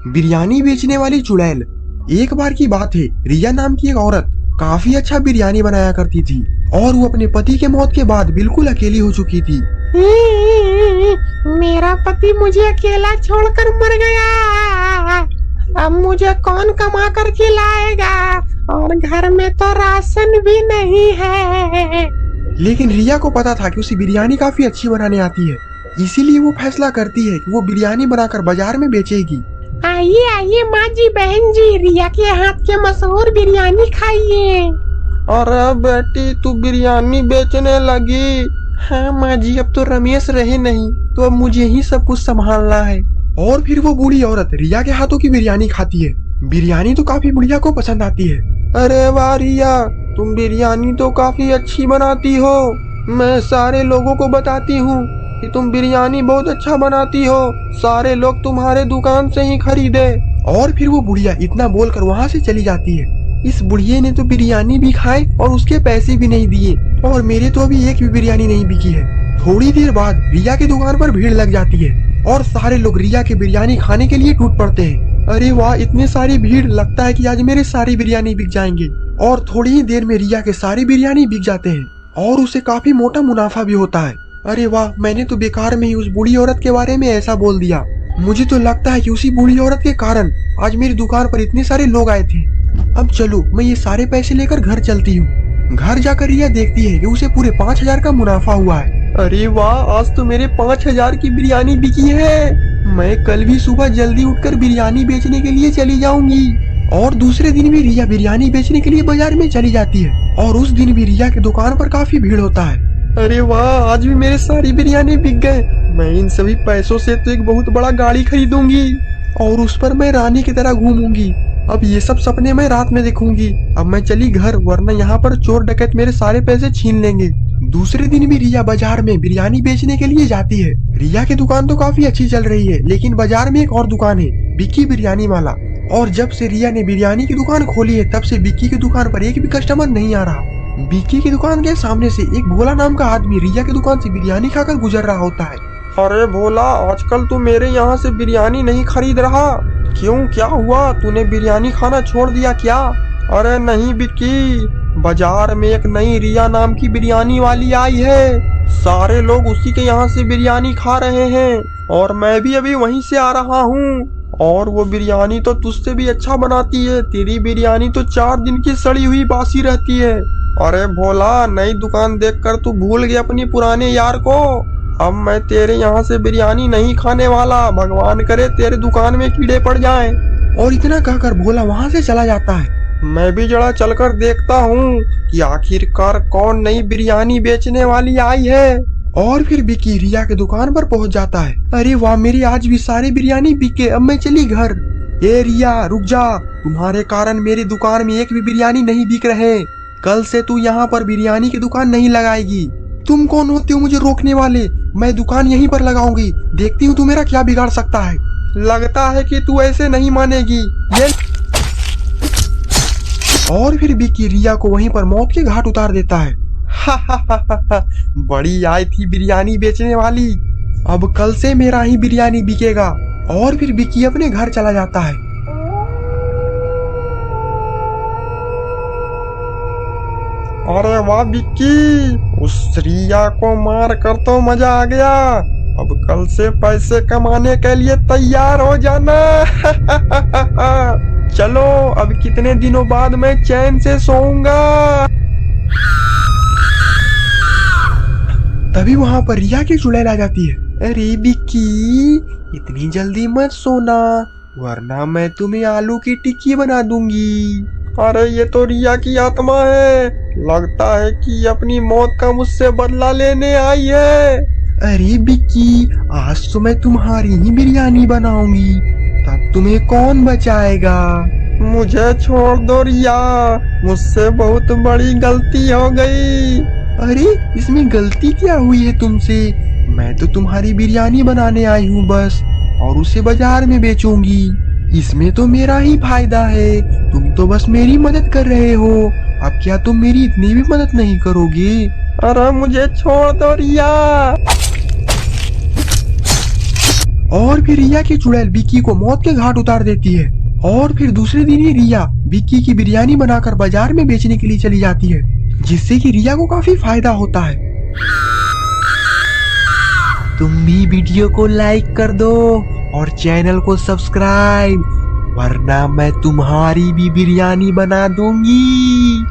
बिरयानी बेचने वाली चुड़ैल। एक बार की बात है, रिया नाम की एक औरत काफी अच्छा बिरयानी बनाया करती थी और वो अपने पति के मौत के बाद बिल्कुल अकेली हो चुकी थी। मेरा पति मुझे अकेला छोड़कर मर गया। अब मुझे कौन कमा कर खिलाएगा और घर में तो राशन भी नहीं है। लेकिन रिया को पता था कि उसे बिरयानी काफी अच्छी बनाने आती है, इसीलिए वो फैसला करती है कि वो बिरयानी बनाकर बाजार में बेचेगी। आइए आइए माँ जी, बहन जी, रिया के हाथ के मशहूर बिरयानी खाइए। अरे बेटी, तू बिरयानी बेचने लगी? हाँ माँ जी, अब तो रमेश रहे नहीं, तो अब मुझे ही सब कुछ संभालना है। और फिर वो बूढ़ी औरत रिया के हाथों की बिरयानी खाती है। बिरयानी तो काफी बुढ़िया को पसंद आती है। अरे वाह रिया, तुम बिरयानी तो काफी अच्छी बनाती हो। मैं सारे लोगों को बताती हूँ कि तुम बिरयानी बहुत अच्छा बनाती हो, सारे लोग तुम्हारे दुकान से ही खरीदे। और फिर वो बुढ़िया इतना बोलकर वहाँ से चली जाती है। इस बुढ़िया ने तो बिरयानी भी खाई और उसके पैसे भी नहीं दिए, और मेरे तो अभी एक भी बिरयानी नहीं बिकी है। थोड़ी देर बाद रिया की दुकान पर भीड़ लग जाती है और सारे लोग रिया की बिरयानी खाने के लिए टूट पड़ते हैं। अरे वाह, इतनी सारी भीड़, लगता है कि आज मेरे सारी बिरयानी बिक जाएंगे। और थोड़ी ही देर में रिया के सारी बिरयानी बिक जाते हैं और उसे काफी मोटा मुनाफा भी होता है। अरे वाह, मैंने तो बेकार में ही उस बूढ़ी औरत के बारे में ऐसा बोल दिया। मुझे तो लगता है कि उसी बूढ़ी औरत के कारण आज मेरी दुकान पर इतने सारे लोग आए थे। अब चलो, मैं ये सारे पैसे लेकर घर चलती हूँ। घर जाकर रिया देखती है कि उसे पूरे 5,000 का मुनाफा हुआ है। अरे वाह, आज तो मेरे 5,000 की बिरयानी बिकी है। मैं कल भी सुबह जल्दी उठकर बिरयानी बेचने के लिए चली जाऊंगी। और दूसरे दिन भी रिया बिरयानी बेचने के लिए बाजार में चली जाती है और उस दिन भी रिया की दुकान पर काफी भीड़ होता है। अरे वाह, आज भी मेरे सारी बिरयानी बिक गए। मैं इन सभी पैसों से तो एक बहुत बड़ा गाड़ी खरीदूंगी और उस पर मैं रानी की तरह घूमूंगी। अब ये सब सपने मैं रात में देखूंगी। अब मैं चली घर, वरना यहाँ पर चोर डकैत मेरे सारे पैसे छीन लेंगे। दूसरे दिन भी रिया बाजार में बिरयानी बेचने के लिए जाती है। रिया की दुकान तो काफी अच्छी चल रही है, लेकिन बाजार में एक और दुकान है, बिक्की बिरयानी वाला। और जब से रिया ने बिरयानी की दुकान खोली है, तब से बिक्की की दुकान पर एक भी कस्टमर नहीं आ रहा। बिक्की की दुकान के सामने से एक भोला नाम का आदमी रिया की दुकान से बिरयानी खाकर गुजर रहा होता है। अरे भोला, आजकल तू मेरे यहाँ से बिरयानी नहीं खरीद रहा, क्यों? क्या हुआ? तूने बिरयानी खाना छोड़ दिया क्या? अरे नहीं बिक्की, बाजार में एक नई रिया नाम की बिरयानी वाली आई है। सारे लोग उसी के यहाँ से बिरयानी खा रहे हैं और मैं भी अभी वहीं से आ रहा हूँ। और वो बिरयानी तो तुझसे भी अच्छा बनाती है। तेरी बिरयानी तो 4 दिन की सड़ी हुई बासी रहती है। अरे भोला, नई दुकान देखकर तू भूल गया अपनी पुराने यार को। अब मैं तेरे यहाँ से बिरयानी नहीं खाने वाला। भगवान करे तेरे दुकान में कीड़े पड़ जाएं। और इतना कहकर भोला वहाँ से चला जाता है। मैं भी जरा चलकर देखता हूँ कि आखिरकार कौन नई बिरयानी बेचने वाली आई है। और फिर बिक्की रिया के दुकान पर पहुँच जाता है। अरे वाह, मेरी आज भी सारी बिरयानी बिके। अब मैं चली घर। ए रिया, रुक जा, तुम्हारे कारण मेरी दुकान में एक भी बिरयानी नहीं बिक रहे। कल से तू यहाँ पर बिरयानी की दुकान नहीं लगाएगी। तुम कौन होते हो मुझे रोकने वाले? मैं दुकान यहीं पर लगाऊंगी, देखती हूँ तू मेरा क्या बिगाड़ सकता है। लगता है कि तू ऐसे नहीं मानेगी। ये और फिर बिक्की रिया को वहीं पर मौत के घाट उतार देता है। बड़ी आई थी बिरयानी बेचने वाली, अब कल से मेरा ही बिरयानी बिकेगा। और फिर बिक्की अपने घर चला जाता है। अरे वाह बिक्की, उस रिया को मार कर तो मजा आ गया। अब कल से पैसे कमाने के लिए तैयार हो जाना। चलो, अब कितने दिनों बाद मैं चैन से सोऊंगा। तभी वहाँ पर रिया की चुड़ैल आ जाती है। अरे बिक्की, इतनी जल्दी मत सोना, वरना मैं तुम्हें आलू की टिक्की बना दूंगी। अरे ये तो रिया की आत्मा है, लगता है कि अपनी मौत का मुझसे बदला लेने आई है। अरे बिक्की, आज तो मैं तुम्हारी ही बिरयानी बनाऊंगी, तब तुम्हें कौन बचाएगा? मुझे छोड़ दो रिया, मुझसे बहुत बड़ी गलती हो गई। अरे इसमें गलती क्या हुई है तुमसे? मैं तो तुम्हारी बिरयानी बनाने आई हूँ बस, और उसे बाजार में बेचूंगी। इसमें तो मेरा ही फायदा है, तुम तो बस मेरी मदद कर रहे हो। अब क्या तुम मेरी इतनी भी मदद नहीं करोगे? अरे मुझे छोड़ दो रिया। और फिर रिया की चुड़ैल विक्की को मौत के घाट उतार देती है। और फिर दूसरे दिन ही रिया विक्की की बिरयानी बनाकर बाजार में बेचने के लिए चली जाती है, जिससे कि रिया को काफी फायदा होता है। तुम भी वीडियो को लाइक कर दो और चैनल को सब्सक्राइब, वरना मैं तुम्हारी भी बिरयानी बना दूंगी।